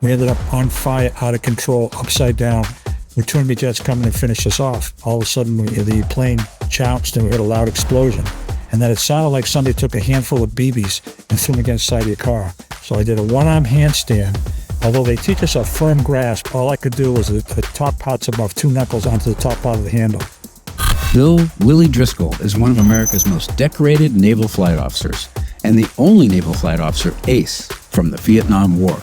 We ended up on fire, out of control, upside down. With two enemy jets coming and finish us off. All of a sudden, the plane jounced and we heard a loud explosion. And then it sounded like somebody took a handful of BBs and threw them against the side of your car. So I did a one-arm handstand. Although they teach us a firm grasp, all I could do was the top parts above 2 knuckles onto the top part of the handle. Bill Willie Driscoll is one of America's most decorated naval flight officers and the only naval flight officer ace from the Vietnam War.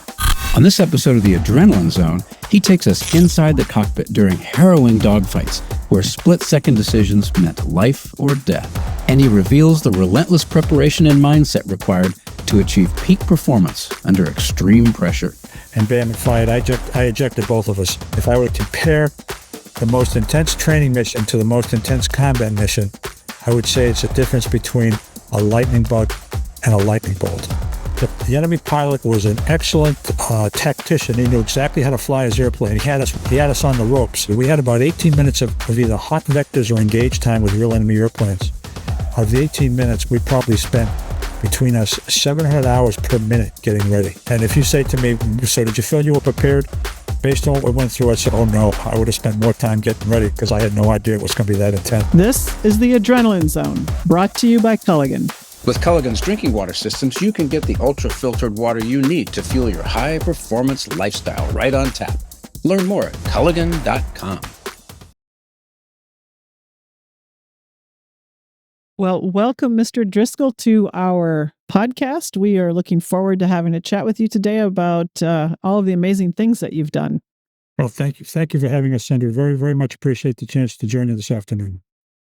On this episode of The Adrenaline Zone, he takes us inside the cockpit during harrowing dogfights where split-second decisions meant life or death. And he reveals the relentless preparation and mindset required to achieve peak performance under extreme pressure. And bam, it fired. I ejected both of us. If I were to compare the most intense training mission to the most intense combat mission, I would say it's a difference between a lightning bug and a lightning bolt. The enemy pilot was an excellent tactician. He knew exactly how to fly his airplane. He had us on the ropes. We had about 18 minutes of either hot vectors or engage time with real enemy airplanes. Of the 18 minutes, we probably spent between us 700 hours per minute getting ready. And if you say to me, so did you feel you were prepared? Based on what we went through, I said, oh no, I would have spent more time getting ready because I had no idea it was going to be that intense. This is the Adrenaline Zone, brought to you by Culligan. With Culligan's drinking water systems, you can get the ultra-filtered water you need to fuel your high-performance lifestyle right on tap. Learn more at Culligan.com. Well, welcome, Mr. Driscoll, to our podcast. We are looking forward to having a chat with you today about all of the amazing things that you've done. Well, thank you. Thank you for having us, Sandra. Very, very much appreciate the chance to join you this afternoon.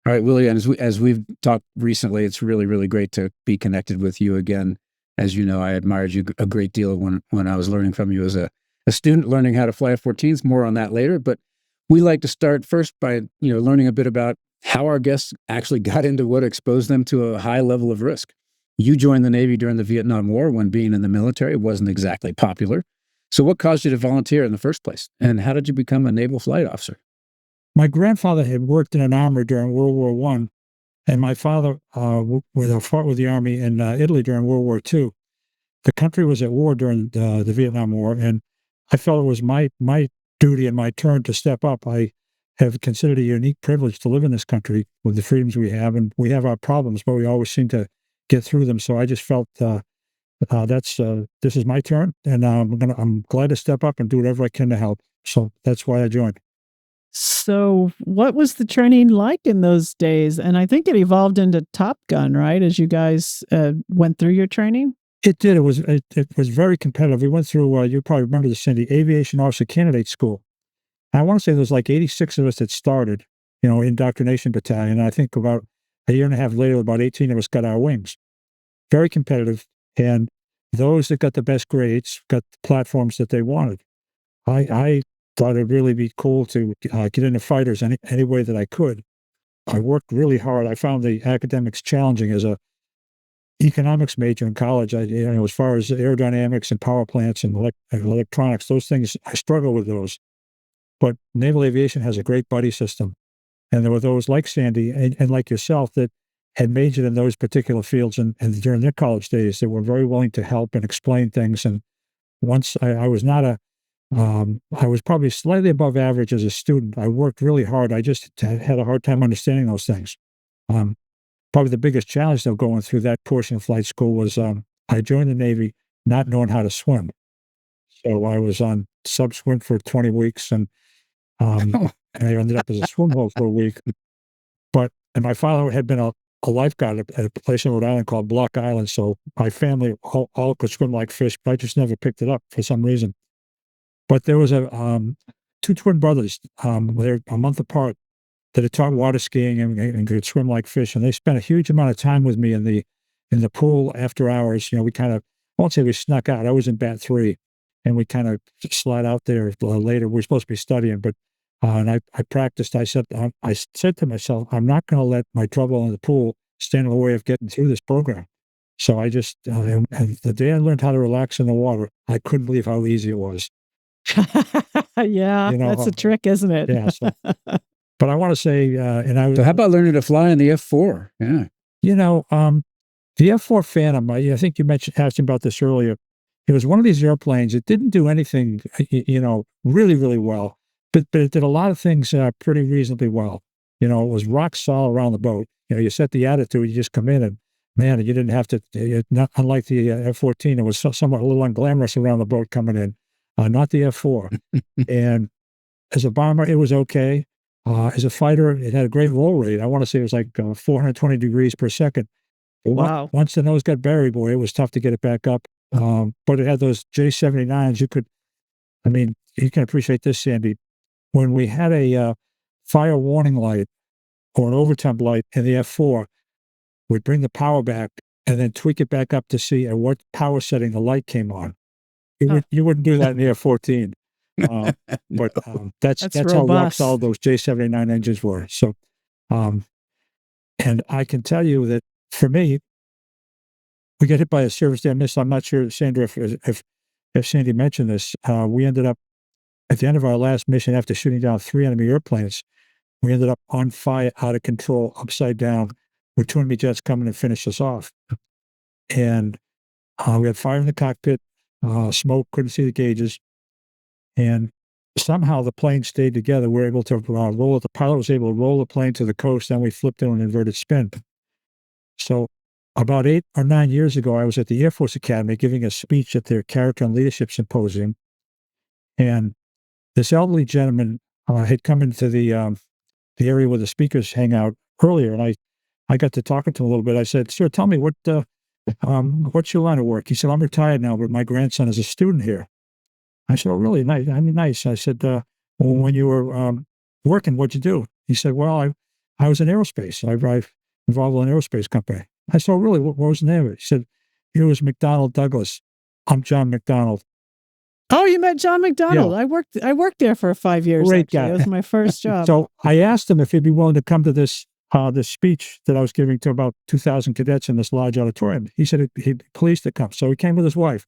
All right, Willie, and as we've talked recently, it's really, really great to be connected with you again. As you know, I admired you a great deal when I was learning from you as a student, learning how to fly F-14s. More on that later. But we like to start first by learning a bit about how our guests actually got into what exposed them to a high level of risk. You joined the Navy during the Vietnam War when being in the military wasn't exactly popular. So what caused you to volunteer in the first place? And how did you become a naval flight officer? My grandfather had worked in an armory during World War I, and my father fought with the Army in Italy during World War II. The country was at war during the Vietnam War, and I felt it was my duty and my turn to step up. I have considered a unique privilege to live in this country with the freedoms we have, and we have our problems, but we always seem to get through them. So I just felt this is my turn, and I'm glad to step up and do whatever I can to help. So that's why I joined. So what was the training like in those days? And I think it evolved into Top Gun, right? As you guys went through your training? It did. It was very competitive. We went through, you probably remember this, Cindy, Aviation Officer Candidate School. And I want to say there was like 86 of us that started, indoctrination battalion. And I think about a year and a half later, about 18 of us got our wings. Very competitive. And those that got the best grades got the platforms that they wanted. I thought it'd really be cool to get into fighters any way that I could. I worked really hard. I found the academics challenging as a economics major in college. As far as aerodynamics and power plants and electronics, those things, I struggle with those. But naval aviation has a great buddy system. And there were those like Sandy and like yourself that had majored in those particular fields and during their college days that were very willing to help and explain things. And once I was not I was probably slightly above average as a student. I worked really hard. I just had a hard time understanding those things. Probably the biggest challenge, though, going through that portion of flight school was I joined the Navy not knowing how to swim. So I was on sub-swim for 20 weeks, and I ended up as a swim hole for a week. And my father had been a lifeguard at a place in Rhode Island called Block Island, so my family all could swim like fish, but I just never picked it up for some reason. But there was two twin brothers, they're a month apart, that had taught water skiing and could swim like fish, and they spent a huge amount of time with me in the pool after hours. We kind of, I won't say we snuck out. I was in bat 3, and we kind of slid out there later. We were supposed to be studying, but and I practiced. I said to myself, I'm not going to let my trouble in the pool stand in the way of getting through this program. So I just, and the day I learned how to relax in the water, I couldn't believe how easy it was. Yeah, that's a trick, isn't it? Yeah. So, but I want to say, So how about learning to fly in the F4? Yeah. The F4 Phantom, I think you asked about this earlier. it was one of these airplanes. It didn't do anything, really, really well, but it did a lot of things pretty reasonably well. It was rock solid around the boat. You set the attitude, you just come in and, man, you didn't have to, not unlike the F-14, it was somewhat a little unglamorous around the boat coming in, not the F-4. And as a bomber, it was okay. As a fighter, it had a great roll rate. I want to say it was like 420 degrees per second. But Wow. once the nose got buried, boy, it was tough to get it back up. But it had those J-79s. You can appreciate this, Sandy. When we had a fire warning light or an overtemp light in the F-4, we'd bring the power back and then tweak it back up to see at what power setting the light came on. You wouldn't do that in the F-14. But that's how rock robust. solid those J-79 engines were. So, and I can tell you that for me, we got hit by a service day missile. I'm not sure, Sandra, if Sandy mentioned this. We ended up at the end of our last mission, after shooting down 3 enemy airplanes, we ended up on fire, out of control, upside down, with 2 enemy jets coming and finish us off. And we had fire in the cockpit, smoke, couldn't see the gauges. And somehow the plane stayed together. We were able to roll it. The pilot was able to roll the plane to the coast, then we flipped in an inverted spin. So about 8 or 9 years ago, I was at the Air Force Academy giving a speech at their Character and Leadership Symposium. And this elderly gentleman had come into the area where the speakers hang out earlier, and I got to talking to him a little bit. I said, "Sir, tell me what's your line of work?" He said, "I'm retired now, but my grandson is a student here." I said, "Oh, really? Nice. Nice." I said, "Well, when you were working, what'd you do?" He said, "Well, I was in aerospace. I involved in an aerospace company." I said, "Oh, really? What was the name of it?" He said, "It was McDonnell Douglas. I'm John McDonnell." Oh, you met John McDonnell. Yeah. I worked there for 5 years. Great actually. guy. It was my first job. So I asked him if he'd be willing to come to this speech that I was giving to about 2,000 cadets in this large auditorium. He said he'd be pleased to come. So he came with his wife.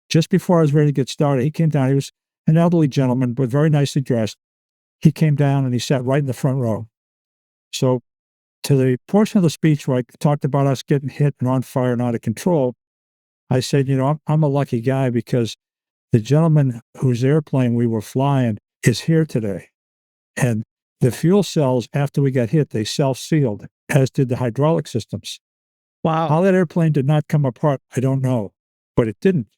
Just before I was ready to get started, he came down. He was an elderly gentleman, but very nicely dressed. He came down and he sat right in the front row. So to the portion of the speech where I talked about us getting hit and on fire and out of control, I said, I'm a lucky guy because the gentleman whose airplane we were flying is here today. And the fuel cells, after we got hit, they self-sealed, as did the hydraulic systems. Wow. How that airplane did not come apart, I don't know, but it didn't.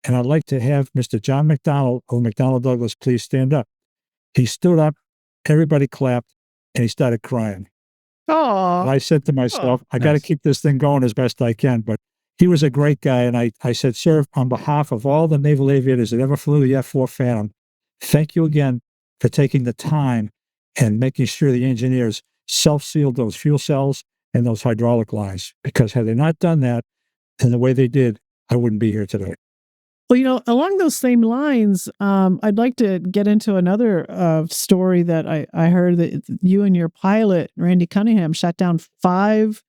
And I'd like to have Mr. John McDonnell, or McDonnell Douglas, please stand up. He stood up, everybody clapped, and he started crying. Oh. And I said to myself, I got to keep this thing going as best I can. But he was a great guy. And I said, "Sir, on behalf of all the naval aviators that ever flew the F-4 Phantom, thank you again for taking the time and making sure the engineers self-sealed those fuel cells and those hydraulic lines. Because had they not done that in the way they did, I wouldn't be here today." Well, along those same lines, I'd like to get into another story that I heard that you and your pilot, Randy Cunningham, shot down 5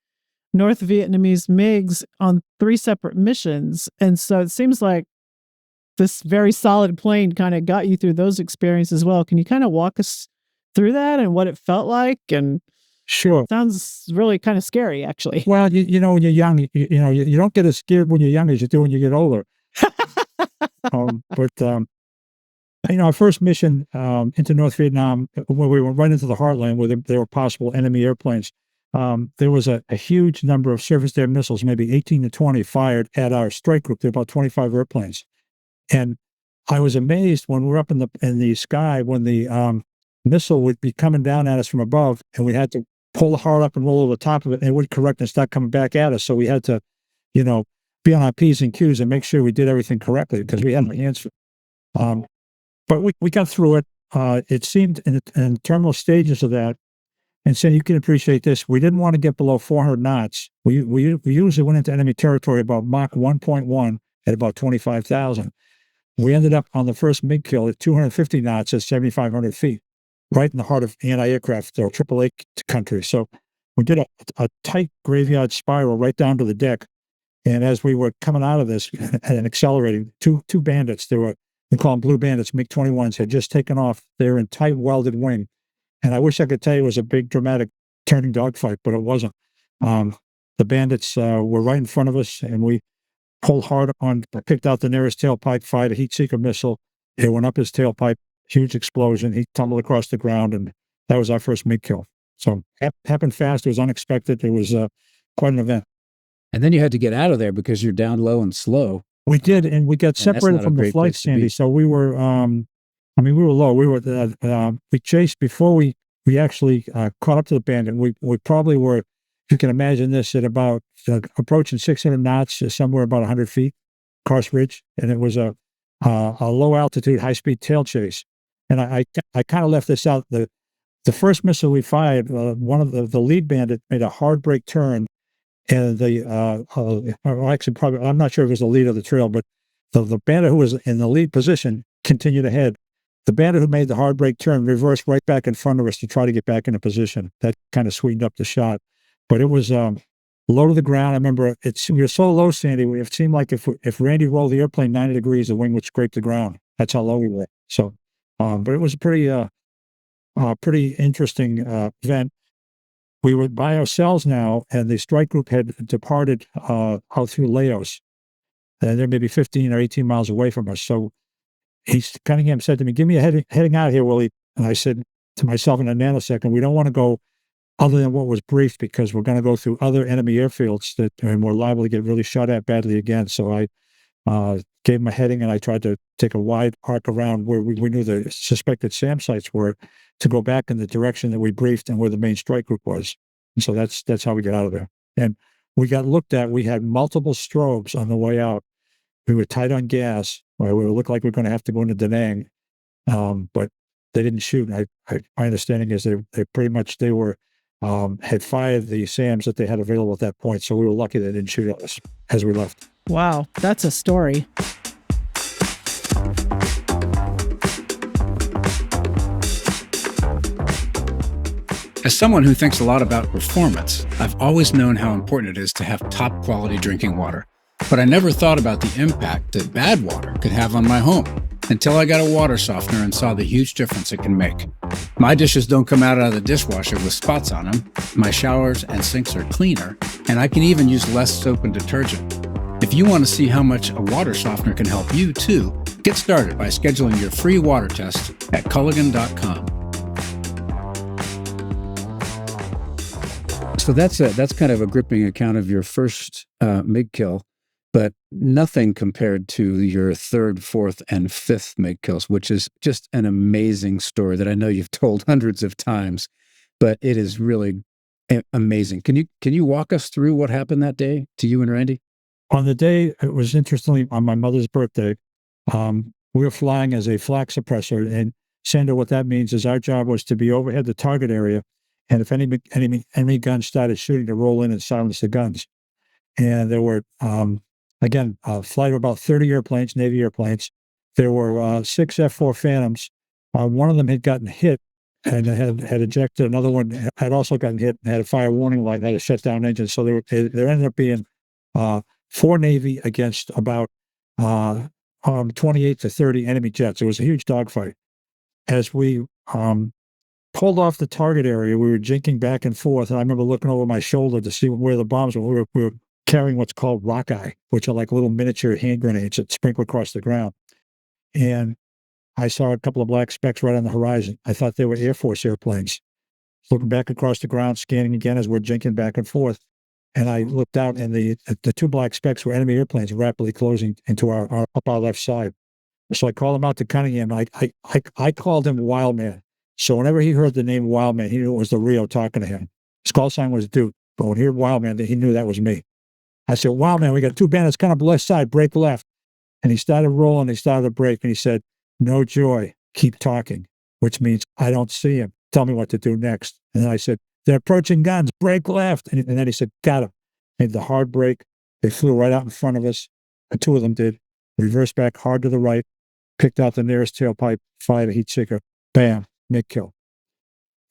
North Vietnamese MiGs on 3 separate missions. And so it seems like this very solid plane kind of got you through those experiences as well. Can you kind of walk us through that and what it felt like? And Sure. sounds really kind of scary, actually. Well, when you're young, you don't get as scared when you're young as you do when you get older. Our first mission into North Vietnam, when we went right into the heartland where there were possible enemy airplanes, there was a huge number of surface-to-air missiles, maybe 18 to 20, fired at our strike group. There were about 25 airplanes. And I was amazed when we were up in the sky when the missile would be coming down at us from above, and we had to pull the heart up and roll over the top of it, and it would correct and start coming back at us. So we had to, be on our P's and Q's and make sure we did everything correctly because we hadn't answered. But we got through it. It seemed in terminal stages of that, and so you can appreciate this, we didn't want to get below 400 knots. We usually went into enemy territory about Mach 1.1 at about 25,000. We ended up on the first MiG kill at 250 knots at 7,500 feet, right in the heart of anti-aircraft or AAA country. So we did a tight graveyard spiral right down to the deck. And as we were coming out of this and accelerating, two bandits, we call them blue bandits, MiG-21s, had just taken off. They were in tight welded wing. And I wish I could tell you it was a big dramatic turning dogfight, but it wasn't. The bandits were right in front of us, and we pulled hard on, picked out the nearest tailpipe, fired a heat seeker missile. It went up his tailpipe, huge explosion. He tumbled across the ground, and that was our first MiG kill. So happened fast. It was unexpected. It was quite an event. And then you had to get out of there because you're down low and slow. We did, and we got separated from the flight, Sandy. So we were, we were low. We were, we chased before we actually caught up to the bandit. We probably were, if you can imagine this, at about approaching 600 knots, somewhere about 100 feet, Karst Ridge, and it was a low altitude, high speed tail chase. And I kind of left this out. The first missile we fired, one of the lead bandit made a hard brake turn, and actually probably, I'm not sure if it was the lead of the trail, but the bandit who was in the lead position continued ahead. The bandit who made the hard brake turn reversed right back in front of us to try to get back into position. That kind of sweetened up the shot. But it was low to the ground. I remember we were so low, Sandy, it seemed like if Randy rolled the airplane 90 degrees, the wing would scrape the ground. That's how low we were. So, but it was a pretty interesting event. We were by ourselves now, and the strike group had departed out through Laos. And they're maybe 15 or 18 miles away from us. So Cunningham said to me, "Give me a heading out of here, Willie." And I said to myself in a nanosecond, "We don't want to go other than what was briefed, because we're going to go through other enemy airfields and we're liable to get really shot at badly again." So I gave him a heading, and I tried to take a wide arc around where we knew the suspected SAM sites were, to go back in the direction that we briefed and where the main strike group was. And so that's how we got out of there. And we got looked at. We had multiple strobes on the way out. We were tight on gas. We looked like we were going to have to go into Da Nang, but they didn't shoot. My understanding is they pretty much had fired the SAMs that they had available at that point. So we were lucky they didn't shoot at us as we left. Wow, that's a story. As someone who thinks a lot about performance, I've always known how important it is to have top quality drinking water. But I never thought about the impact that bad water could have on my home, until I got a water softener and saw the huge difference it can make. My dishes don't come out of the dishwasher with spots on them. My showers and sinks are cleaner, and I can even use less soap and detergent. If you want to see how much a water softener can help you too, get started by scheduling your free water test at culligan.com. So that's kind of a gripping account of your first MiG kill, but nothing compared to your third, fourth, and fifth MiG kills, which is just an amazing story that I know you've told hundreds of times, but it is really amazing. Can you walk us through what happened that day to you and Randy? On the day, it was interestingly on my mother's birthday, we were flying as a flak suppressor, and Sandra, what that means is our job was to be overhead the target area, and if enemy guns started shooting, to roll in and silence the guns. And there were, again, a flight of about 30 airplanes, Navy airplanes. There were 6 F-4 Phantoms. One of them had gotten hit and had ejected. Another one had also gotten hit and had a fire warning light, had a shutdown engine. So there ended up being 4 Navy against about 28 to 30 enemy jets. It was a huge dogfight. As we pulled off the target area, we were jinking back and forth, and I remember looking over my shoulder to see where the bombs were. We were carrying what's called rockeye, which are like little miniature hand grenades that sprinkle across the ground. And I saw a couple of black specks right on the horizon. I thought they were Air Force airplanes. Looking back across the ground, scanning again as we're jinking back and forth. And I looked out, and the 2 black specks were enemy airplanes rapidly closing into our left side. So I called him out to Cunningham. I called him Wild Man. So whenever he heard the name Wild Man, he knew it was the Rio talking to him. His call sign was Duke, but when he heard Wild Man, he knew that was me. I said, "Wild Man, we got 2 bandits kind of left side, break left." And he started rolling, he started to break, and he said, "No joy, keep talking," which means I don't see him. Tell me what to do next. And then I said, "They're approaching guns, break left." And then he said, "Got him." Made the hard break. They flew right out in front of us. The 2 of them did. Reversed back hard to the right, picked out the nearest tailpipe, fired a heat seeker. Bam, MiG kill.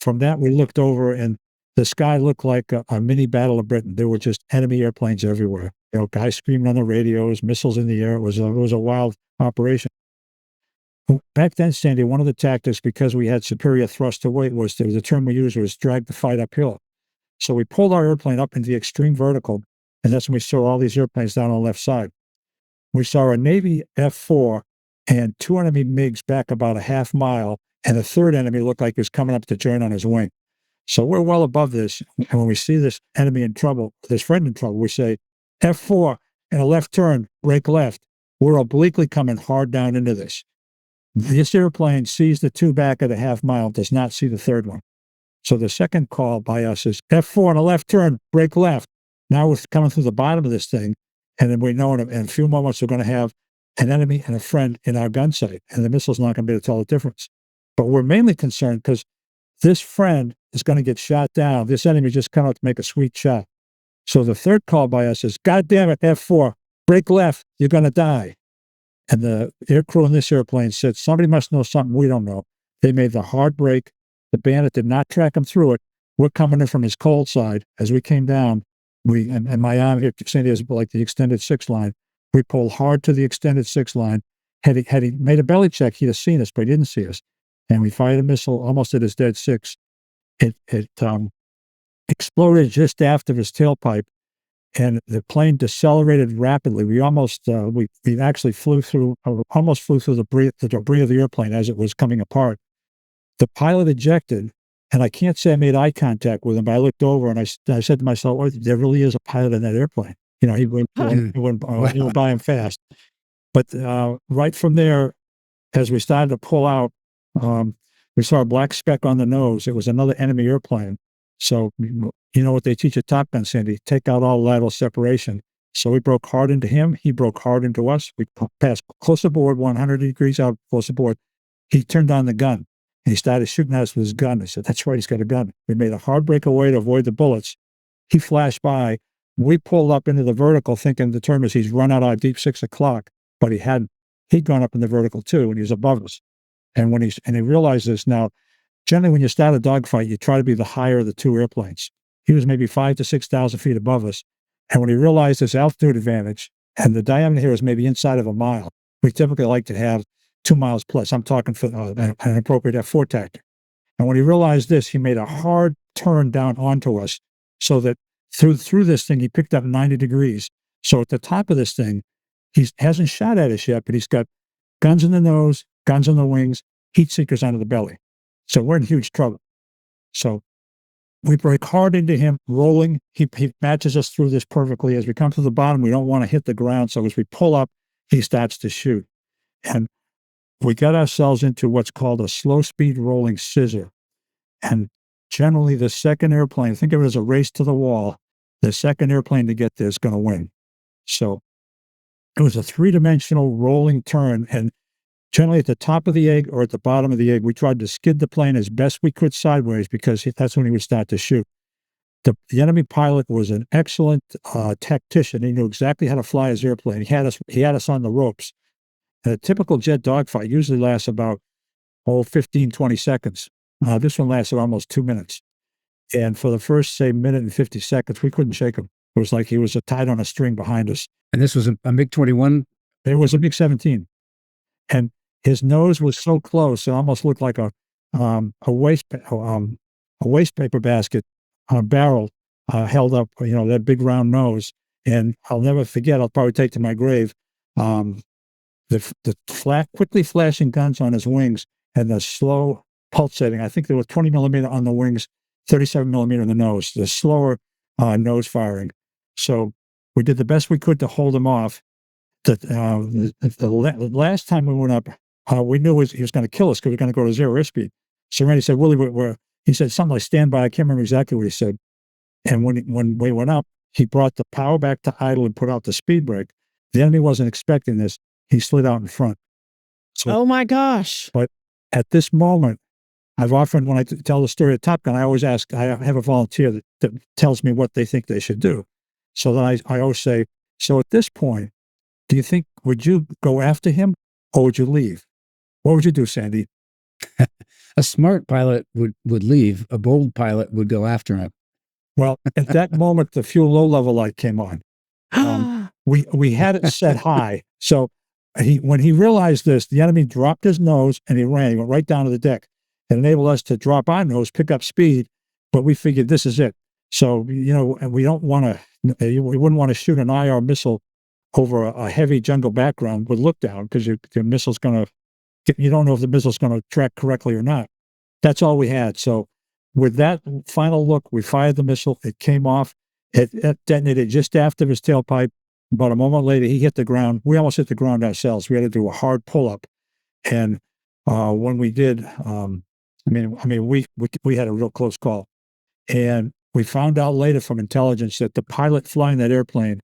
From that, we looked over, and the sky looked like a mini Battle of Britain. There were just enemy airplanes everywhere. Guys screaming on the radios, missiles in the air. It was a wild operation. Back then, Sandy, one of the tactics, because we had superior thrust to weight, was the term we used was drag the fight uphill. So we pulled our airplane up into the extreme vertical, and that's when we saw all these airplanes down on the left side. we saw a Navy F-4 and 2 enemy MiGs back about a half mile, and a third enemy looked like he was coming up to join on his wing. So we're well above this, and when we see this enemy in trouble, this friend in trouble, we say, F-4 and a left turn, brake left. We're obliquely coming hard down into this. This airplane sees the 2 back at a half mile, does not see the third one. So the second call by us is F4 and a left turn, brake left. Now we're coming through the bottom of this thing, and then we know in a few moments we're going to have an enemy and a friend in our gun sight, and the missile's not going to be able to tell the difference. But we're mainly concerned because this friend is going to get shot down. This enemy just come out to make a sweet shot. So the third call by us is, God damn it, F4, brake left, you're going to die. And the air crew in this airplane said, somebody must know something we don't know. They made the hard brake. The bandit did not track him through it. We're coming in from his cold side. As we came down, and my arm here, Sandy, is like the extended 6 line. We pulled hard to the extended 6 line. Had he made a belly check, he'd have seen us, but he didn't see us. And we fired a missile almost at his dead 6. It exploded just after his tailpipe, and the plane decelerated rapidly. We almost, we actually almost flew through the debris of the airplane as it was coming apart. The pilot ejected, and I can't say I made eye contact with him, but I looked over and I said to myself, oh, there really is a pilot in that airplane. You know, he went by him fast. But right from there, as we started to pull out, we saw a black speck on the nose. It was another enemy airplane. So, you know what they teach at Top Gun, Sandy? Take out all lateral separation. So we broke hard into him. He broke hard into us. We passed close aboard, 100 degrees out, close aboard. He turned on the gun, and he started shooting at us with his gun. I said, that's right, he's got a gun. We made a hard breakaway to avoid the bullets. He flashed by. We pulled up into the vertical, thinking the term is he's run out our deep 6 o'clock, but he hadn't. He'd gone up in the vertical too, and he was above us. And when he realized this now, generally when you start a dogfight, you try to be the higher of the 2 airplanes. He was maybe 5,000 to 6,000 feet above us. And when he realized this altitude advantage, and the diameter here was maybe inside of a mile, we typically like to have 2 miles plus. I'm talking for an appropriate F4 tactic. And when he realized this, he made a hard turn down onto us so that through this thing, he picked up 90 degrees. So at the top of this thing, he hasn't shot at us yet, but he's got guns in the nose, guns on the wings, heat seekers under the belly. So we're in huge trouble. So we break hard into him, rolling. He matches us through this perfectly. As we come to the bottom, we don't want to hit the ground. So as we pull up, he starts to shoot. And we got ourselves into what's called a slow speed rolling scissor. And generally the second airplane, think of it as a race to the wall. The second airplane to get there is going to win. So it was a 3-dimensional rolling turn. And generally at the top of the egg or at the bottom of the egg, we tried to skid the plane as best we could sideways because that's when he would start to shoot. The enemy pilot was an excellent tactician. He knew exactly how to fly his airplane. He had us on the ropes. And a typical jet dogfight usually lasts about 15, 20 seconds. This one lasted almost 2 minutes. And for the first, say, minute and 50 seconds, we couldn't shake him. It was like he was tied on a string behind us. And this was a MiG-21? It was a MiG-17. And his nose was so close, it almost looked like a waste paper basket on a barrel held up, that big round nose. And I'll never forget, I'll probably take to my grave, the quickly flashing guns on his wings and the slow pulsating. I think there was 20 millimeter on the wings, 37 millimeter in the nose, the slower nose firing. So we did the best we could to hold him off. The last time we went up, we knew he was going to kill us because we were going to go to 0 airspeed. So Randy said, Willie, he said something like stand by. I can't remember exactly what he said. And when we went up, he brought the power back to idle and put out the speed brake. The enemy wasn't expecting this. He slid out in front. So, oh my gosh. But at this moment, I've often, when I tell the story of Top Gun, I always ask, I have a volunteer that tells me what they think they should do. So then I always say, so at this point, do you think, would you go after him or would you leave? What would you do, Sandy? A smart pilot would leave. A bold pilot would go after him. Well, at that moment, the fuel low level light came on. We had it set high. So when he realized this, the enemy dropped his nose and he ran. He went right down to the deck. It enabled us to drop our nose, pick up speed, but we figured this is it. So, we don't want to, we wouldn't want to shoot an IR missile over a heavy jungle background with look down because the missile's going to, you don't know if the missile's going to track correctly or not. That's all we had. So with that final look, we fired the missile. It came off. It detonated just after his tailpipe. About a moment later, he hit the ground. We almost hit the ground ourselves. We had to do a hard pull-up. And when we did, we had a real close call. And we found out later from intelligence that the pilot flying that airplane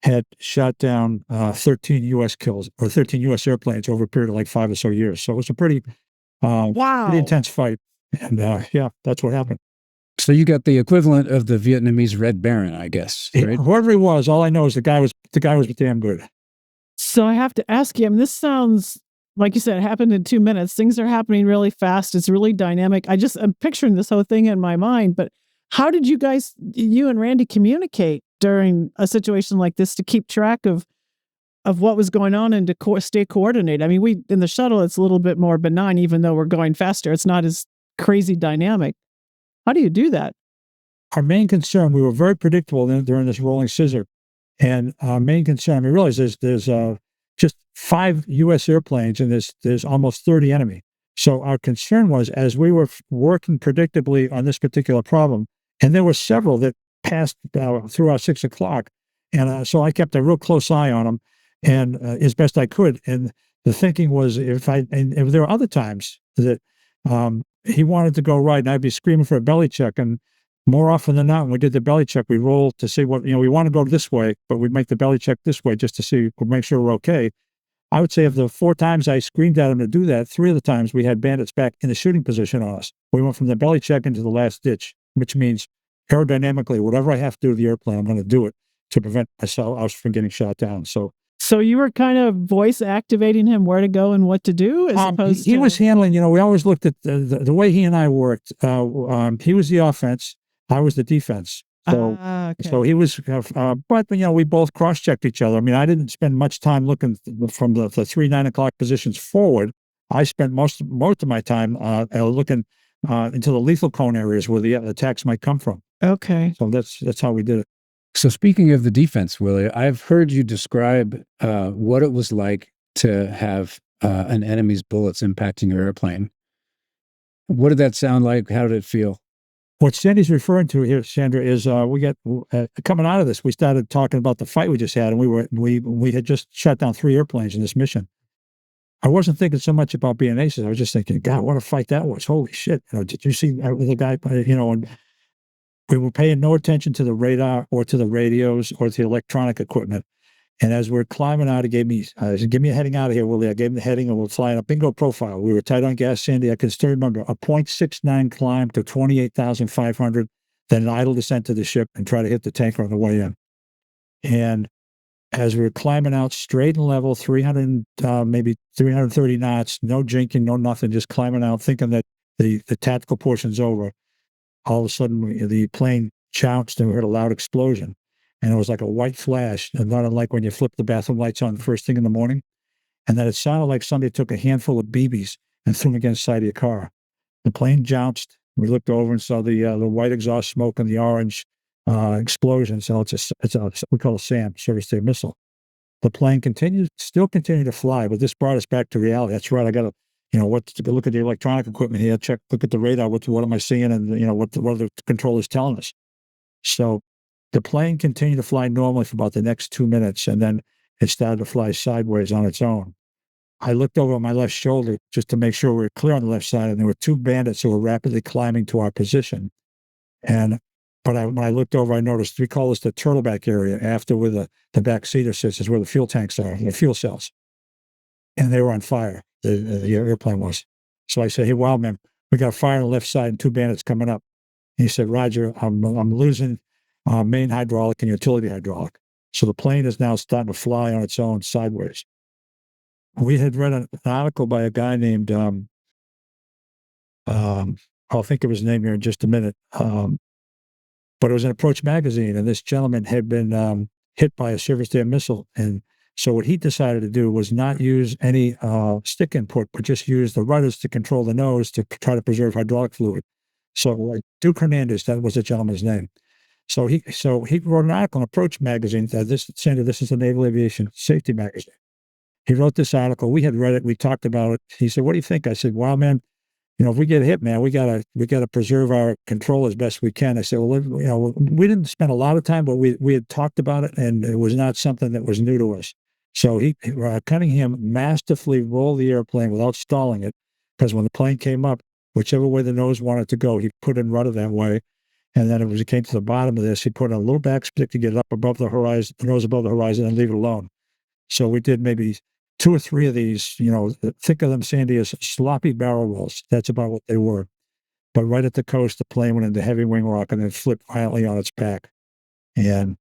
had shot down 13 U.S. kills or 13 U.S. airplanes over a period of like 5 or so years. So it was a pretty intense fight. And yeah, that's what happened. So you got the equivalent of the Vietnamese Red Baron, I guess, right? Whoever he was, all I know is the guy was damn good. So I have to ask you, I mean, this sounds, like you said, it happened in 2 minutes. Things are happening really fast. It's really dynamic. I'm picturing this whole thing in my mind, but how did you and Randy communicate during a situation like this to keep track of what was going on and to stay coordinated? I mean, in the shuttle, it's a little bit more benign, even though we're going faster. It's not as crazy dynamic. How do you do that? Our main concern, we were very predictable during this rolling scissor. And our main concern, we realize there's just 5 U.S. airplanes and there's almost 30 enemy. So our concern was, as we were working predictably on this particular problem, and there were several that passed through our 6 o'clock. And so I kept a real close eye on them and as best I could. And the thinking was if there were other times that he wanted to go right and I'd be screaming for a belly check. And more often than not, when we did the belly check, we rolled to see what, we want to go this way, but we'd make the belly check this way just to see, we'd make sure we're okay. I would say of the 4 times I screamed at him to do that, 3 of the times we had bandits back in the shooting position on us. We went from the belly check into the last ditch, which means aerodynamically, whatever I have to do to the airplane, I'm going to do it to prevent us from getting shot down. So you were kind of voice activating him where to go and what to do, as opposed to... He was handling, we always looked at the way he and I worked. He was the offense, I was the defense. So he was, but we both cross-checked each other. I mean, I didn't spend much time looking from the 3 9 o'clock positions forward. I spent most of my time looking into the lethal cone areas where the attacks might come from. Okay. So that's how we did it. So speaking of the defense, Willie, I've heard you describe what it was like to have an enemy's bullets impacting your airplane. What did that sound like? How did it feel? What Sandy's referring to here, Sandra, is we got coming out of this. We started talking about the fight we just had, and we had just shot down 3 airplanes in this mission. I wasn't thinking so much about being aces. I was just thinking, God, what a fight that was! Holy shit! Did you see the guy? And we were paying no attention to the radar or to the radios or to the electronic equipment. And as we're climbing out, he gave me, said, give me a heading out of here, Willie. I gave him the heading and we're flying a bingo profile. We were tight on gas, Sandy. I can still remember a 0.69 climb to 28,500, then an idle descent to the ship and try to hit the tanker on the way in. And as we were climbing out straight and level, 300, maybe 330 knots, no jinking, no nothing, just climbing out, thinking that the tactical portion's over. All of a sudden, the plane jounced and we heard a loud explosion. And it was like a white flash, and not unlike when you flip the bathroom lights on the first thing in the morning. And then it sounded like somebody took a handful of BBs and threw them against the side of your car. The plane jounced. We looked over and saw the white exhaust smoke and the orange explosion. So we call it SAM, surface-to-air missile. The plane still continued to fly, but this brought us back to reality. That's right. I got to, look at the electronic equipment here, look at the radar. What am I seeing? And, what are the controllers telling us? So the plane continued to fly normally for about the next 2 minutes, and then it started to fly sideways on its own. I looked over my left shoulder just to make sure we were clear on the left side, and there were 2 bandits who were rapidly climbing to our position. But when I looked over, I noticed, we call this the turtleback area, after where the back seater sits is where the fuel tanks are, the fuel cells. And they were on fire, the airplane was. So I said, hey, wow, man, we got fire on the left side and 2 bandits coming up. And he said, Roger, I'm losing main hydraulic and utility hydraulic. So the plane is now starting to fly on its own sideways. We had read an article by a guy named, I'll think of his name here in just a minute, but it was in Approach magazine, and this gentleman had been hit by a surface-to-air missile. And so what he decided to do was not use any stick input, but just use the rudders to control the nose to try to preserve hydraulic fluid. So Duke Hernandez, that was the gentleman's name. So he wrote an article in Approach magazine. Sandy, this is the Naval Aviation Safety magazine. He wrote this article. We had read it. We talked about it. He said, "What do you think?" I said, "Well, man, if we get hit, man, we gotta preserve our control as best we can." I said, "Well, we didn't spend a lot of time, but we had talked about it, and it was not something that was new to us." So Cunningham masterfully rolled the airplane without stalling it, because when the plane came up, whichever way the nose wanted to go, he put in rudder that way. And then it came to the bottom of this, he put in a little backstick to get it up above the horizon, the nose above the horizon, and leave it alone. So we did maybe 2 or 3 of these, think of them, Sandy, as sloppy barrel rolls. That's about what they were. But right at the coast, the plane went into heavy wing rock and then flipped violently on its back. And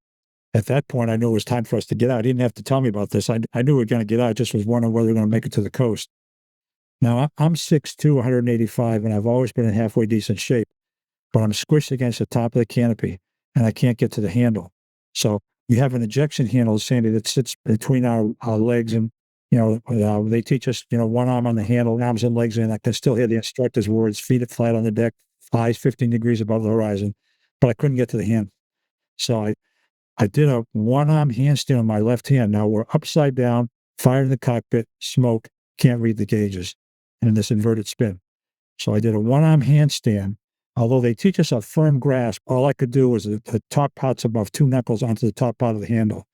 at that point, I knew it was time for us to get out. He didn't have to tell me about this. I knew we were going to get out. I just was wondering whether we were going to make it to the coast. Now, I'm 6'2", 185, and I've always been in halfway decent shape. But I'm squished against the top of the canopy, and I can't get to the handle. So you have an ejection handle, Sandy, that sits between our legs, and they teach us, one arm on the handle, arms and legs in. I can still hear the instructor's words: feet flat on the deck, eyes 15 degrees above the horizon. But I couldn't get to the hand, so I did a one-arm handstand on my left hand. Now we're upside down, fired in the cockpit, smoke, can't read the gauges, and in this inverted spin. So I did a one-arm handstand. Although they teach us a firm grasp, all I could do was the top parts above 2 knuckles onto the top part of the handle.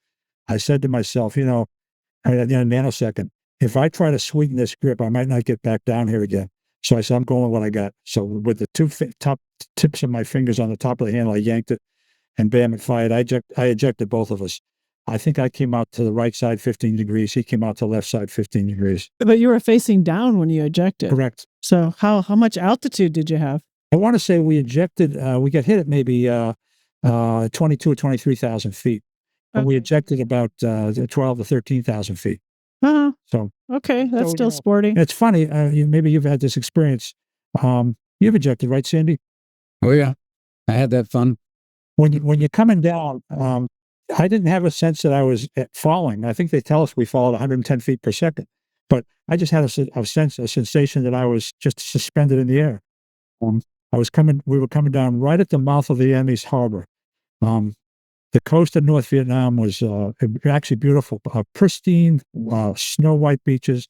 I said to myself, in a nanosecond, if I try to sweeten this grip, I might not get back down here again. So I said, I'm going with what I got. So with the 2 top tips of my fingers on the top of the handle, I yanked it, and bam, it fired. I ejected both of us. I think I came out to the right side 15 degrees. He came out to the left side 15 degrees. But you were facing down when you ejected. Correct. So how much altitude did you have? I want to say we ejected, we got hit at maybe 22 or 23,000 feet. And we ejected about 12 to 13,000 feet. Uh-huh. So, okay, that's still sporty. It's funny. Maybe you've had this experience. You've ejected, right, Sandy? Oh, yeah. I had that fun. When you're coming down, I didn't have a sense that I was falling. I think they tell us we fall at 110 feet per second. But I just had a sensation that I was just suspended in the air. We were coming down right at the mouth of the enemy's harbor. The coast of North Vietnam was actually beautiful, pristine, snow white beaches,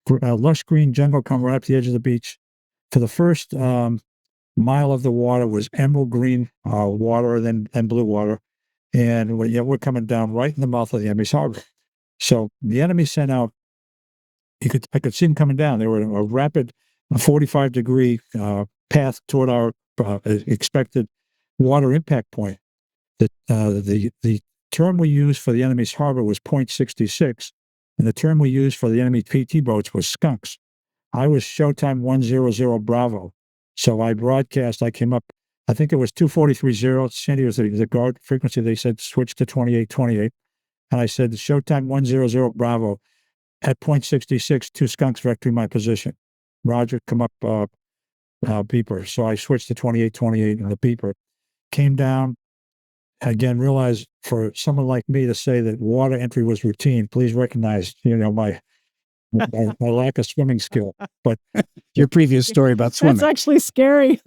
lush green jungle come right up to the edge of the beach. For the first mile of the water was emerald green water, and blue water, and we're coming down right in the mouth of the enemy's harbor. So the enemy sent out. I could see them coming down. They were in a rapid 45-degree path toward our expected water impact point. The term we used for the enemy's harbor was point 66, and the term we used for the enemy PT boats was skunks. I was Showtime 100 Bravo, so I broadcast. I came up, I think it was 243.0. Sandy was the guard frequency. They said switch to 2828, and I said Showtime 100 Bravo at point 66. 2 skunks vectoring my position. Roger, come up. Beeper. So I switched to 2828 and the beeper came down. Again, realized for someone like me to say that water entry was routine, please recognize, my lack of swimming skill. But your previous story about swimming. That's actually scary.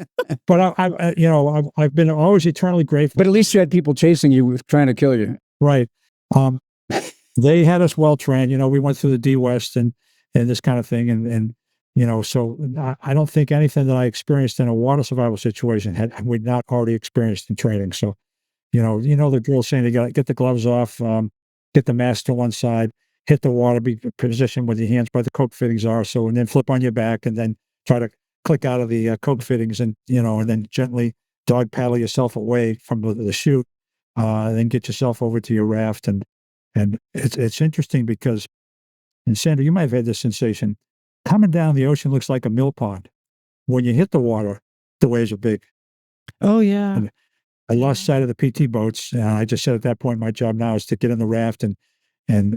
But I've been always eternally grateful. But at least you had people chasing you, trying to kill you. Right. They had us well trained. We went through the D West and this kind of thing, and so I don't think anything that I experienced in a water survival situation we'd not already experienced in training. So, the drill saying you got to get the gloves off, get the mask to one side, hit the water, be positioned with your hands where the coke fittings are. So, and then flip on your back and then try to click out of the coke fittings and then gently dog paddle yourself away from the chute, and then get yourself over to your raft. And it's interesting because, and Sandra, you might have had this sensation. Coming down the ocean looks like a mill pond. When you hit the water, the waves are big. Oh, yeah. And I lost sight of the PT boats. And I just said at that point, my job now is to get in the raft. And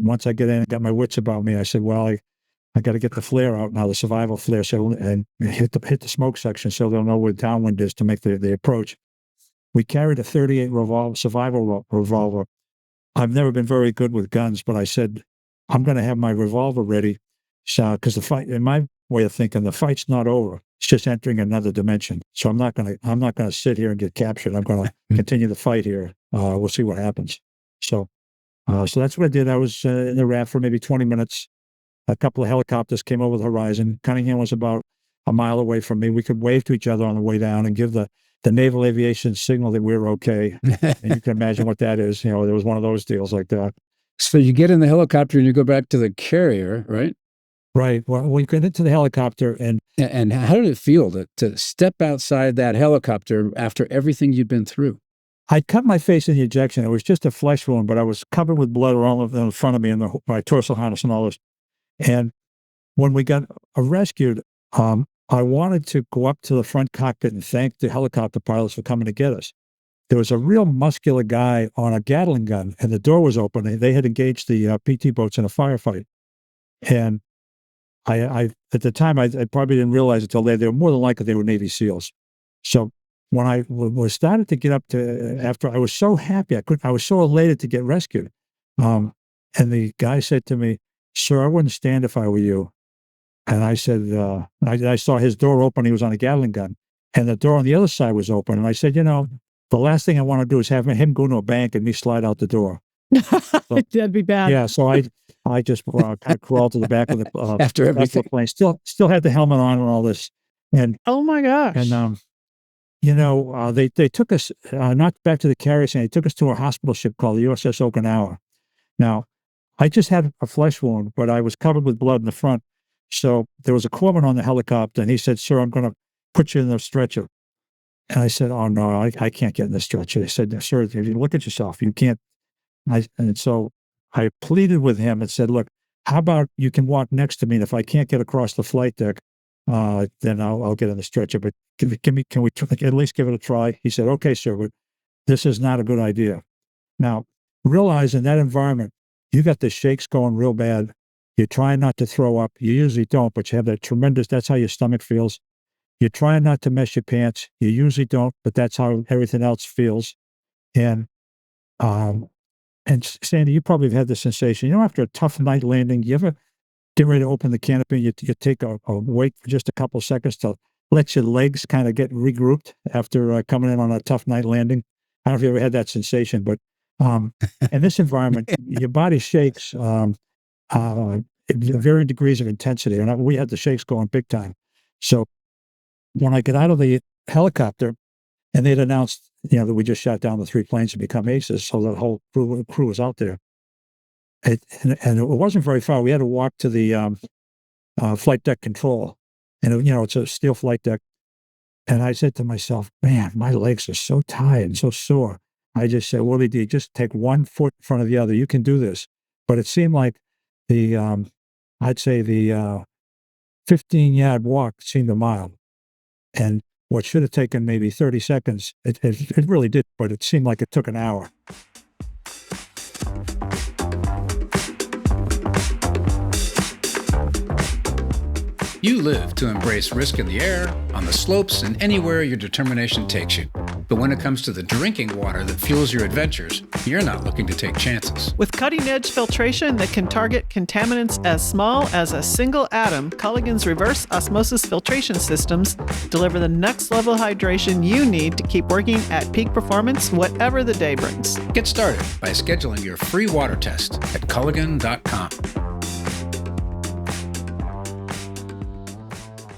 once I get in and got my wits about me, I said, well, I got to get the flare out now, the survival flare, and hit the smoke section so they'll know where downwind is to make the approach. We carried a 38 survival revolver. I've never been very good with guns, but I said, I'm going to have my revolver ready. So, because the fight, in my way of thinking, the fight's not over. It's just entering another dimension. So I'm not gonna sit here and get captured. I'm gonna continue the fight here. We'll see what happens. So that's what I did. I was in the RAF for maybe 20 minutes. A couple of helicopters came over the horizon. Cunningham was about a mile away from me. We could wave to each other on the way down and give the naval aviation signal that we were okay. And you can imagine what that is. There was one of those deals like that. So you get in the helicopter and you go back to the carrier, right? Right. Well, we get into the helicopter and how did it feel to step outside that helicopter after everything you'd been through? I cut my face in the ejection. It was just a flesh wound, but I was covered with blood all in front of me and my torso harness and all this. And when we got rescued, I wanted to go up to the front cockpit and thank the helicopter pilots for coming to get us. There was a real muscular guy on a Gatling gun, and the door was open. They had engaged the PT boats in a firefight. And I at the time, I probably didn't realize it until later. They were more than likely they were Navy SEALs. So when I was started to get up to, after I was so happy, I was so elated to get rescued. And the guy said to me, "Sir, I wouldn't stand if I were you." And I said, I saw his door open. He was on a Gatling gun, and the door on the other side was open. And I said, the last thing I want to do is have him go to a bank and me slide out the door. So, that'd be bad. Yeah, so I just kind of crawled to the back of the after everything. plane. Still had the helmet on and all this. And oh my gosh! And they took us not back to the carrier center. They took us to a hospital ship called the USS Okinawa. Now, I just had a flesh wound, but I was covered with blood in the front. So there was a corpsman on the helicopter, and he said, "Sir, I'm going to put you in the stretcher." And I said, "Oh no, I can't get in the stretcher." They said, "Sir, if you look at yourself, you can't." And so I pleaded with him and said, "Look, how about you can walk next to me, and if I can't get across the flight deck, then I'll get in the stretcher. But can we at least give it a try?" He said, "Okay, sir, but this is not a good idea." Now, realize in that environment, you got the shakes going real bad. You're trying not to throw up. You usually don't, but you have that tremendous, that's how your stomach feels. You're trying not to mess your pants. You usually don't, but that's how everything else feels. And Sandy, you probably have had the sensation, after a tough night landing, you ever get ready to open the canopy, you take a wait for just a couple of seconds to let your legs kind of get regrouped after coming in on a tough night landing? I don't know if you ever had that sensation, but in this environment, your body shakes varying degrees of intensity. And we had the shakes going big time. So when I get out of the helicopter, and they'd announced, that we just shot down the 3 planes and become aces, so the whole crew was out there. And it wasn't very far. We had to walk to the flight deck control, and it's a steel flight deck. And I said to myself, "Man, my legs are so tired and so sore." I just said, "Willie D, just take one foot in front of the other. You can do this." But it seemed like I'd say the 15-yard walk seemed a mile. And what should have taken maybe 30 seconds, it really did, but it seemed like it took an hour. You live to embrace risk in the air, on the slopes, and anywhere your determination takes you. But when it comes to the drinking water that fuels your adventures, you're not looking to take chances. With cutting-edge filtration that can target contaminants as small as a single atom, Culligan's reverse osmosis filtration systems deliver the next-level hydration you need to keep working at peak performance, whatever the day brings. Get started by scheduling your free water test at culligan.com.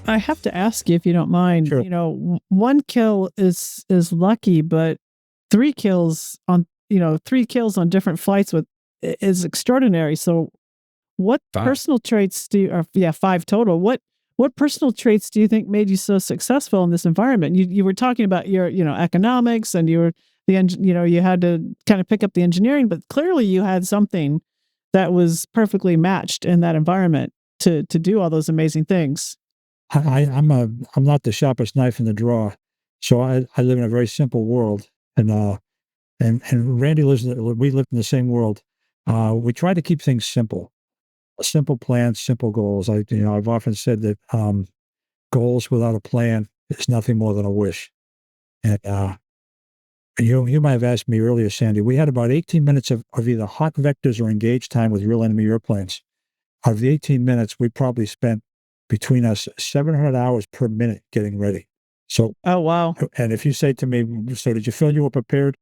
I have to ask you, if you don't mind, Sure. 1 kill is lucky, but 3 kills on different flights is extraordinary. So what 5. personal traits 5 total. What personal traits do you think made you so successful in this environment? You were talking about your, economics, and you had to kind of pick up the engineering, but clearly you had something that was perfectly matched in that environment to do all those amazing things. I'm not the sharpest knife in the drawer, so I live in a very simple world, and Randy we live in the same world. We try to keep things simple, simple plans, simple goals. I've often said that goals without a plan is nothing more than a wish. And you might have asked me earlier, Sandy. We had about 18 minutes of either hot vectors or engaged time with real enemy airplanes. Out of the 18 minutes, we probably spent between us 700 hours per minute getting ready. So, Oh, wow. and if you say to me, so did you feel you were prepared?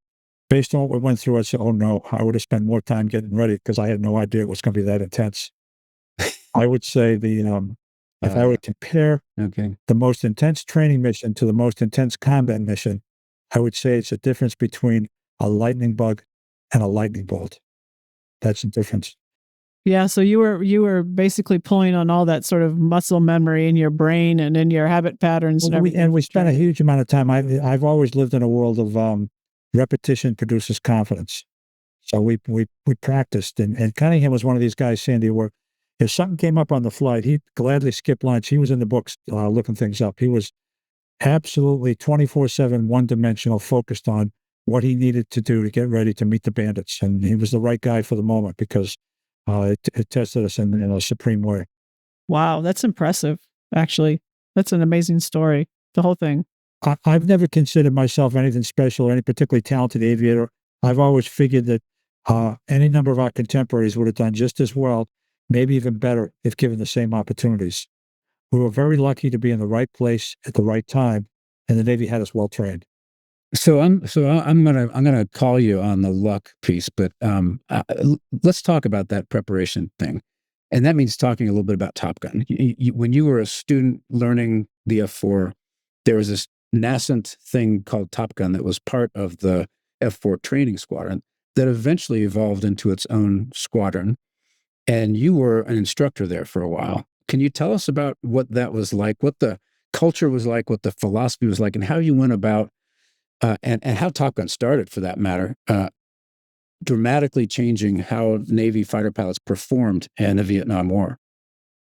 Based on what we went through, I'd say, oh no, I would have spent more time getting ready because I had no idea it was going to be that intense. I would say if I were to compare the most intense training mission to the most intense combat mission, I would say it's a difference between a lightning bug and a lightning bolt. That's the difference. Yeah, so you were basically pulling on all that sort of muscle memory in your brain and in your habit patterns and everything. And we spent a huge amount of time. I've always lived in a world of repetition produces confidence. So we practiced, and Cunningham was one of these guys, Sandy, where if something came up on the flight, he'd gladly skip lunch. He was in the books looking things up. He was absolutely 24/7, one-dimensional, focused on what he needed to do to get ready to meet the bandits. And he was the right guy for the moment because it tested us in a supreme way. Wow, that's impressive, actually. That's an amazing story, the whole thing. I've never considered myself anything special or any particularly talented aviator. I've always figured that any number of our contemporaries would have done just as well, maybe even better, if given the same opportunities. We were very lucky to be in the right place at the right time, and the Navy had us well trained. So I'm gonna call you on the luck piece, but let's talk about that preparation thing, and that means talking a little bit about Top Gun. When you were a student learning the F4, there was this nascent thing called Top Gun that was part of the F4 training squadron that eventually evolved into its own squadron, and you were an instructor there for a while. Can you tell us about what that was like, what the culture was like, what the philosophy was like, and how you went about and how Top Gun started, for that matter, dramatically changing how Navy fighter pilots performed in the Vietnam War?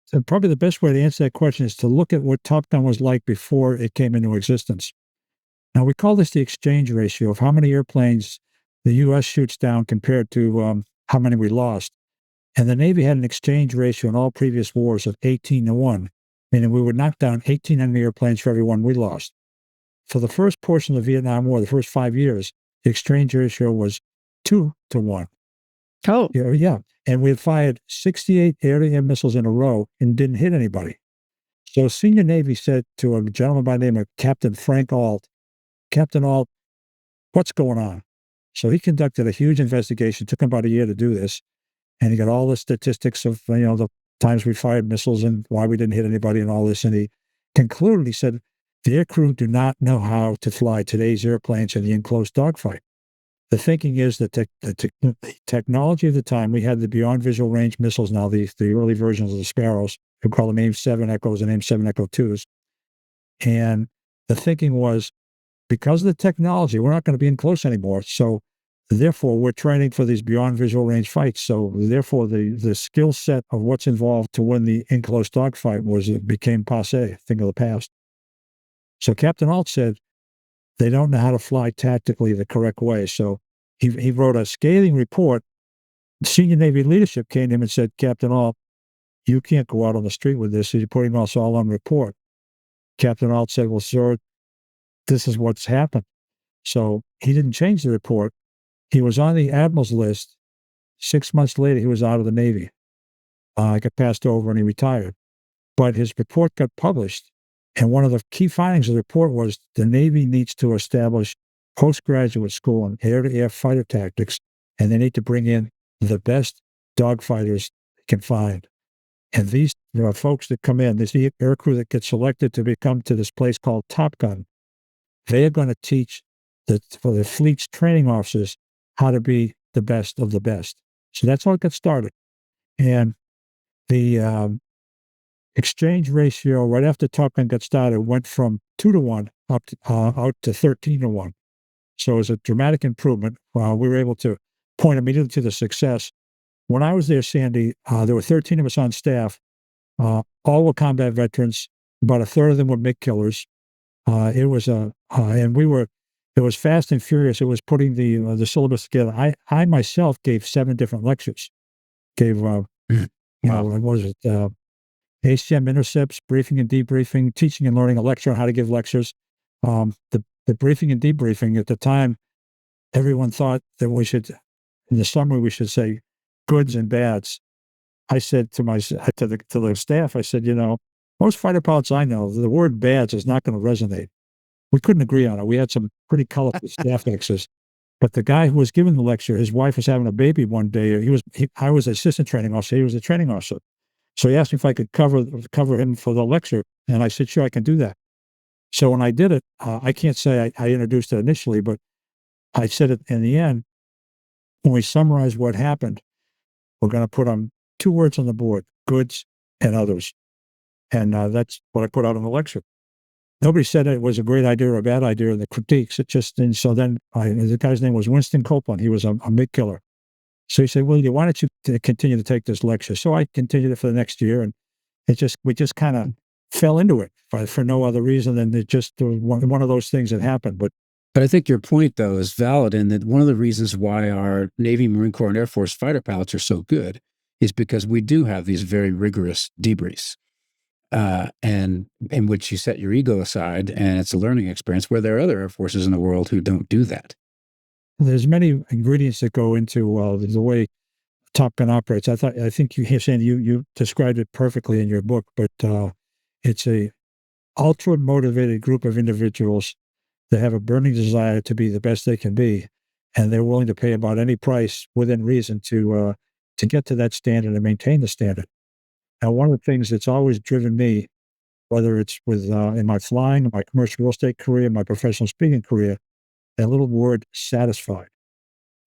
So probably the best way to answer that question is to look at what Top Gun was like before it came into existence. Now, we call this the exchange ratio of how many airplanes the U.S. shoots down compared to how many we lost. And the Navy had an exchange ratio in all previous wars of 18-1, meaning we would knock down 18 enemy airplanes for every one we lost. For the first portion of the Vietnam War, the first 5 years, the exchange ratio was 2-1. Oh. Yeah. And we had fired 68 air-to-air missiles in a row and didn't hit anybody. So senior Navy said to a gentleman by the name of Captain Frank Ault, Captain Ault, what's going on? So he conducted a huge investigation. It took him about a year to do this. And he got all the statistics of, the times we fired missiles and why we didn't hit anybody and all this. And he concluded, he said, the aircrew do not know how to fly today's airplanes in the enclosed dogfight. The thinking is that the technology of the time, we had the beyond visual range missiles now, the early versions of the Sparrows, we call them AIM-7 Echoes and AIM-7 Echo 2s. And the thinking was, because of the technology, we're not going to be in close anymore. So therefore, we're training for these beyond visual range fights. So therefore, the skill set of what's involved to win the enclosed dogfight became passé, a thing of the past. So Captain Ault said, they don't know how to fly tactically the correct way. So he wrote a scathing report. Senior Navy leadership came to him and said, Captain Ault, you can't go out on the street with this. You're putting us all on report. Captain Ault said, well, sir, this is what's happened. So he didn't change the report. He was on the admiral's list. 6 months later, he was out of the Navy. Got passed over and he retired. But his report got published. And one of the key findings of the report was the Navy needs to establish postgraduate school in air-to-air fighter tactics, and they need to bring in the best dogfighters they can find. And these folks that come in, this aircrew that gets selected to become to this place called Top Gun, they are going to teach for the fleet's training officers how to be the best of the best. So that's how it got started. And the exchange ratio right after Top Gun got started went from 2-1 up to, out to 13-1. So it was a dramatic improvement. We were able to point immediately to the success. When I was there, Sandy, there were 13 of us on staff. All were combat veterans. About a third of them were MiG killers. It was fast and furious. It was putting the syllabus together. I myself gave 7 different lectures. Gave what was it? ACM intercepts, briefing and debriefing, teaching and learning a lecture on how to give lectures. The briefing and debriefing at the time, everyone thought that we should, in the summary, we should say goods and bads. I said to the staff, I said, most fighter pilots I know, the word "bads" is not going to resonate. We couldn't agree on it. We had some pretty colorful staff exes. But the guy who was giving the lecture, his wife was having a baby one day. I was assistant training officer. He was a training officer. So he asked me if I could cover him for the lecture. And I said, sure, I can do that. So when I did it, I can't say I introduced it initially, but I said it in the end. When we summarize what happened, we're going to put on 2 words on the board: goods and others. And that's what I put out in the lecture. Nobody said it was a great idea or a bad idea in the critiques. It just, and so then the guy's name was Winston Copeland. He was a MiG killer. So he said, well, why don't you continue to take this lecture? So I continued it for the next year, and we just kind of fell into it for no other reason than it just one of those things that happened. But I think your point, though, is valid, in that one of the reasons why our Navy, Marine Corps, and Air Force fighter pilots are so good is because we do have these very rigorous debriefs. And in which you set your ego aside, and it's a learning experience, where there are other air forces in the world who don't do that. There's many ingredients that go into the way Top Gun operates. I think you described it perfectly in your book, but it's a ultra motivated group of individuals that have a burning desire to be the best they can be, and they're willing to pay about any price within reason to get to that standard and maintain the standard. Now, one of the things that's always driven me, whether it's with in my flying, my commercial real estate career, my professional speaking career, that little word "satisfied."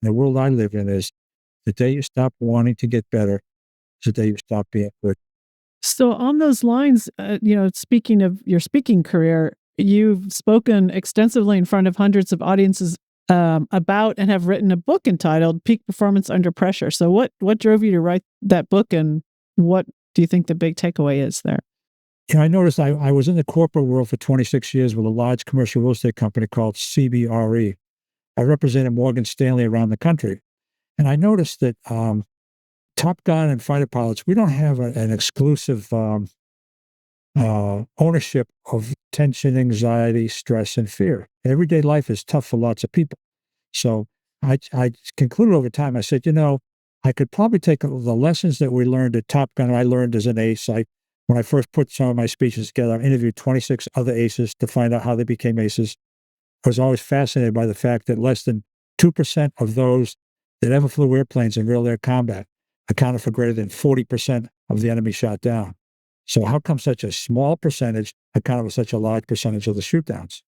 The world I live in is the day you stop wanting to get better is the day you stop being good. So on those lines, speaking of your speaking career, you've spoken extensively in front of hundreds of audiences about and have written a book entitled "Peak Performance Under Pressure." So what drove you to write that book, and what do you think the big takeaway is there? I noticed I was in the corporate world for 26 years with a large commercial real estate company called CBRE. I represented Morgan Stanley around the country. And I noticed that Top Gun and fighter pilots, we don't have an exclusive ownership of tension, anxiety, stress, and fear. Everyday life is tough for lots of people. So I concluded over time, I said, I could probably take the lessons that we learned at Top Gun, I learned as an ace. When I first put some of my speeches together, I interviewed 26 other aces to find out how they became aces. I was always fascinated by the fact that less than 2% of those that ever flew airplanes in real air combat accounted for greater than 40% of the enemy shot down. So how come such a small percentage accounted for such a large percentage of the shootdowns?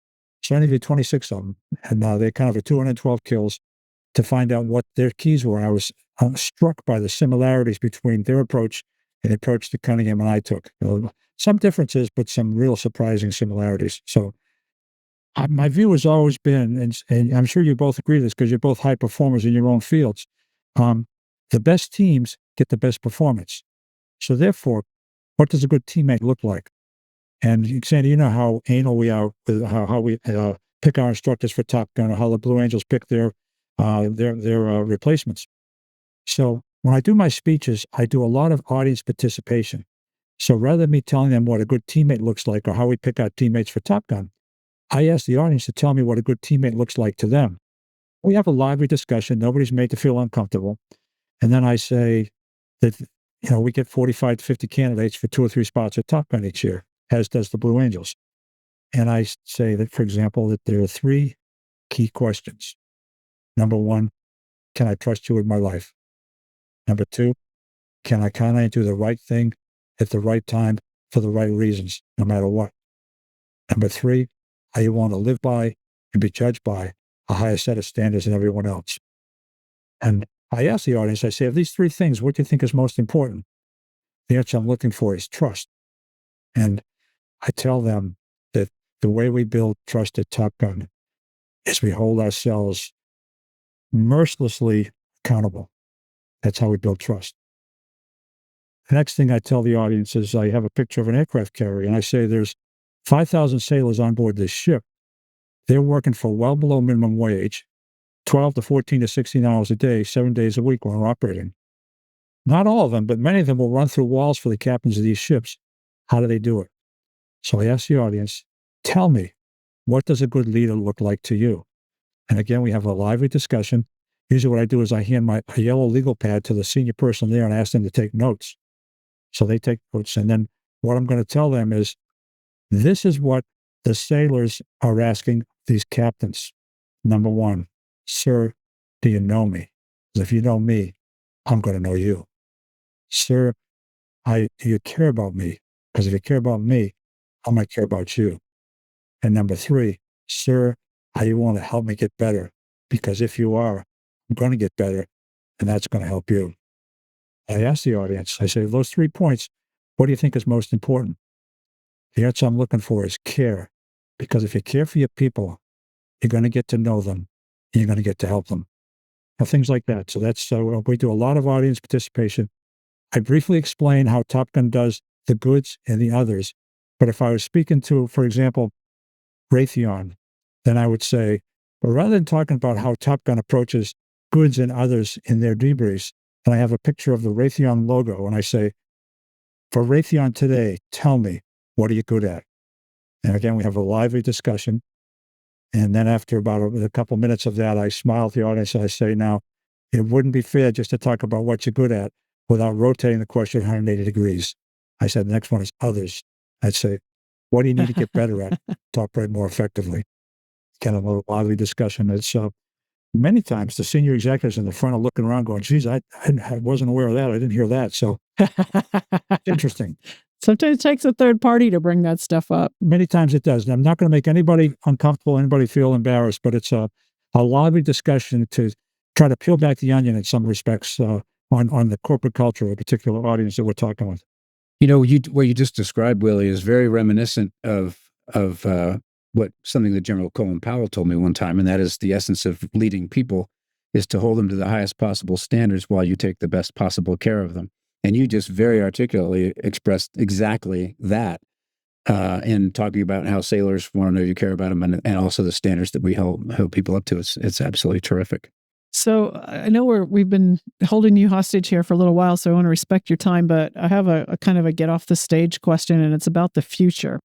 So I interviewed 26 of them, and they accounted for 212 kills to find out what their keys were. I was struck by the similarities between their approach and the approach that Cunningham and I took. Some differences, but some real surprising similarities. So my view has always been, and I'm sure you both agree with this because you're both high performers in your own fields, the best teams get the best performance. So therefore, what does a good teammate look like? And Sandy, you know how anal we are with how we pick our instructors for Top Gun, or how the Blue Angels pick their replacements. So when I do my speeches, I do a lot of audience participation. So rather than me telling them what a good teammate looks like or how we pick our teammates for Top Gun, I ask the audience to tell me what a good teammate looks like to them. We have a lively discussion. Nobody's made to feel uncomfortable. And then I say that, we get 45 to 50 candidates for 2 or 3 spots at Top Gun each year, as does the Blue Angels. And I say that, for example, that there are 3 key questions. Number 1, can I trust you with my life? Number 2, can I count on you to do the right thing at the right time for the right reasons, no matter what? Number 3, are you willing to live by and be judged by a higher set of standards than everyone else? And I ask the audience, I say, of these 3 things, what do you think is most important? The answer I'm looking for is trust. And I tell them that the way we build trust at Top Gun is we hold ourselves mercilessly accountable. That's how we build trust. The next thing I tell the audience is I have a picture of an aircraft carrier, and I say there's 5,000 sailors on board this ship. They're working for well below minimum wage, 12 to 14 to 16 hours a day, 7 days a week when we're operating. Not all of them, but many of them will run through walls for the captains of these ships. How do they do it? So I ask the audience, tell me, what does a good leader look like to you? And again, we have a lively discussion. Usually what I do is I hand a yellow legal pad to the senior person there and ask them to take notes. So they take notes. And then what I'm going to tell them is, this is what the sailors are asking these captains. Number one, sir, do you know me? Because if you know me, I'm going to know you. Sir, do you care about me? Because if you care about me, I might care about you. And number three, sir, are you want to help me get better? Because if you are, I'm going to get better, and that's going to help you. I ask the audience, I say, those 3 points, what do you think is most important? The answer I'm looking for is care. Because if you care for your people, you're going to get to know them, and you're going to get to help them. Things like that. So that's, we do a lot of audience participation. I briefly explain how Top Gun does the goods and the others. But if I was speaking to, for example, Raytheon, then I would say, but rather than talking about how Top Gun approaches goods and others in their debriefs, and I have a picture of the Raytheon logo, and I say, for Raytheon today, tell me, what are you good at? And again, we have a lively discussion. And then after about a couple minutes of that, I smile at the audience and I say, now, it wouldn't be fair just to talk about what you're good at without rotating the question 180 degrees. I said, the next one is others. I'd say, what do you need to get better at to operate more effectively? Kind of a lively discussion. It's many times the senior executives in the front are looking around going, geez, I wasn't aware of that. I didn't hear that. So interesting. Sometimes it takes a third party to bring that stuff up. Many times it does. And I'm not going to make anybody uncomfortable, anybody feel embarrassed, but it's a lively discussion to try to peel back the onion in some respects on the corporate culture of a particular audience that we're talking with. You know, what you just described, Willie, is very reminiscent of something that General Colin Powell told me one time, and that is the essence of leading people is to hold them to the highest possible standards while you take the best possible care of them. And you just very articulately expressed exactly that in talking about how sailors want to know you care about them, and also the standards that we hold people up to. It's absolutely terrific. So I know we've been holding you hostage here for a little while, so I want to respect your time, but I have a kind of a get off the stage question, and it's about the future.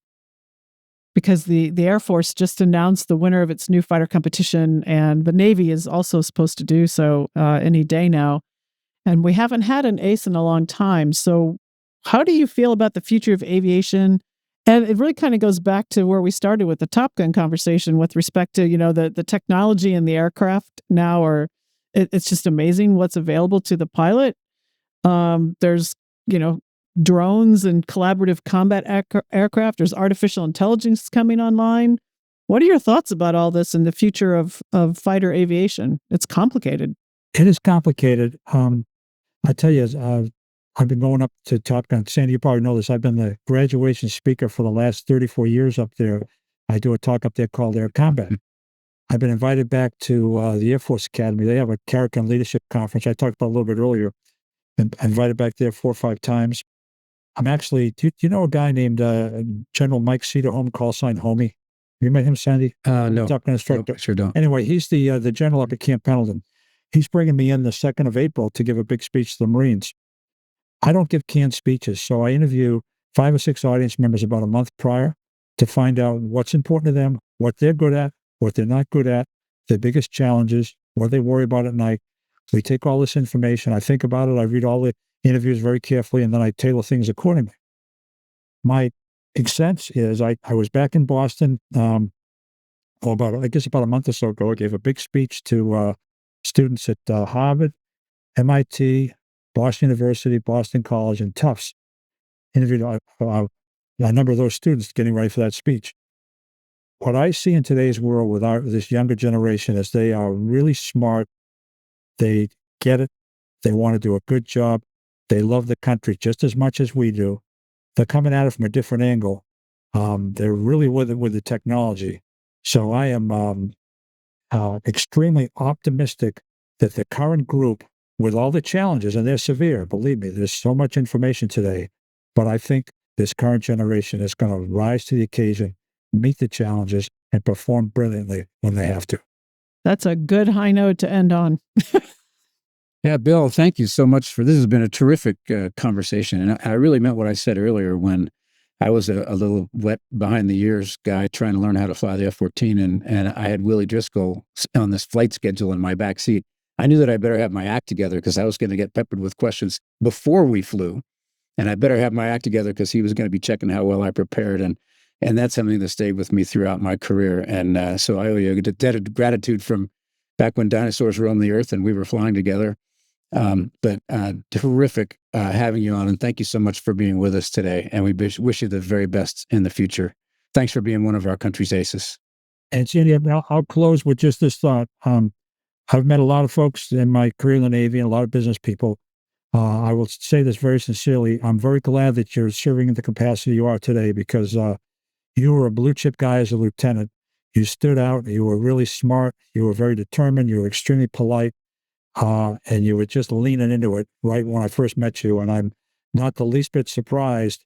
Because the Air Force just announced the winner of its new fighter competition, and the Navy is also supposed to do so any day now. And we haven't had an ace in a long time. So how do you feel about the future of aviation? And it really kind of goes back to where we started with the Top Gun conversation with respect to, the technology in the aircraft now, it's just amazing what's available to the pilot. There's, drones and collaborative combat aircraft. There's artificial intelligence coming online. What are your thoughts about all this and the future of fighter aviation? It's complicated. It is complicated. I tell you, I've been going up to Top Gun. Sandy, you probably know this. I've been the graduation speaker for the last 34 years up there. I do a talk up there called Air Combat. I've been invited back to the Air Force Academy. They have a character and leadership conference I talked about a little bit earlier. And invited back there 4 or 5 times. I'm actually, do you know a guy named General Mike Cedar-Home, call sign Homie? Have you met him, Sandy? No. Top Gun instructor. Nope, sure don't. Anyway, he's the general up at Camp Pendleton. He's bringing me in the 2nd of April to give a big speech to the Marines. I don't give canned speeches, so I interview 5 or 6 audience members about a month prior to find out what's important to them, what they're good at, what they're not good at, their biggest challenges, what they worry about at night. We take all this information, I think about it, I read all the interviews very carefully, and then I tailor things accordingly. My sense is I was back in Boston about a month or so ago. I gave a big speech to students at Harvard, MIT, Boston University, Boston College, and Tufts. Interviewed a number of those students getting ready for that speech. What I see in today's world with this younger generation is they are really smart. They get it. They want to do a good job. They love the country just as much as we do. They're coming at it from a different angle. They're really with the technology. So I am extremely optimistic that the current group, with all the challenges, and they're severe, believe me, there's so much information today, but I think this current generation is going to rise to the occasion, meet the challenges, and perform brilliantly when they have to. That's a good high note to end on. Yeah, Bill, thank you so much for this. Has been a terrific conversation. And I really meant what I said earlier when I was a little wet behind the ears guy trying to learn how to fly the F-14, and I had Willie Driscoll on this flight schedule in my back seat. I knew that I better have my act together because I was going to get peppered with questions before we flew. and I better have my act together because he was going to be checking how well I prepared. And that's something that stayed with me throughout my career. And so I owe you a debt of gratitude from back when dinosaurs roamed the earth and we were flying together. But terrific having you on, and thank you so much for being with us today. And we wish you the very best in the future. Thanks for being one of our country's aces. And Sandy, I'll close with just this thought. I've met a lot of folks in my career in the Navy and a lot of business people. I will say this very sincerely. I'm very glad that you're serving in the capacity you are today, because you were a blue chip guy as a lieutenant. You stood out. You were really smart. You were very determined. You were extremely polite. And you were just leaning into it right when I first met you. And I'm not the least bit surprised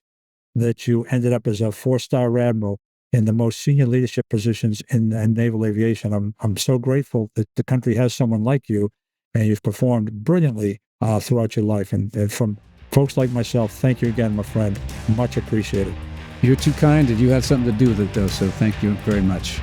that you ended up as a 4-star admiral in the most senior leadership positions in naval aviation. I'm so grateful that the country has someone like you, and you've performed brilliantly throughout your life. And from folks like myself, thank you again, my friend. Much appreciated. You're too kind, and you had something to do with it, though, so thank you very much.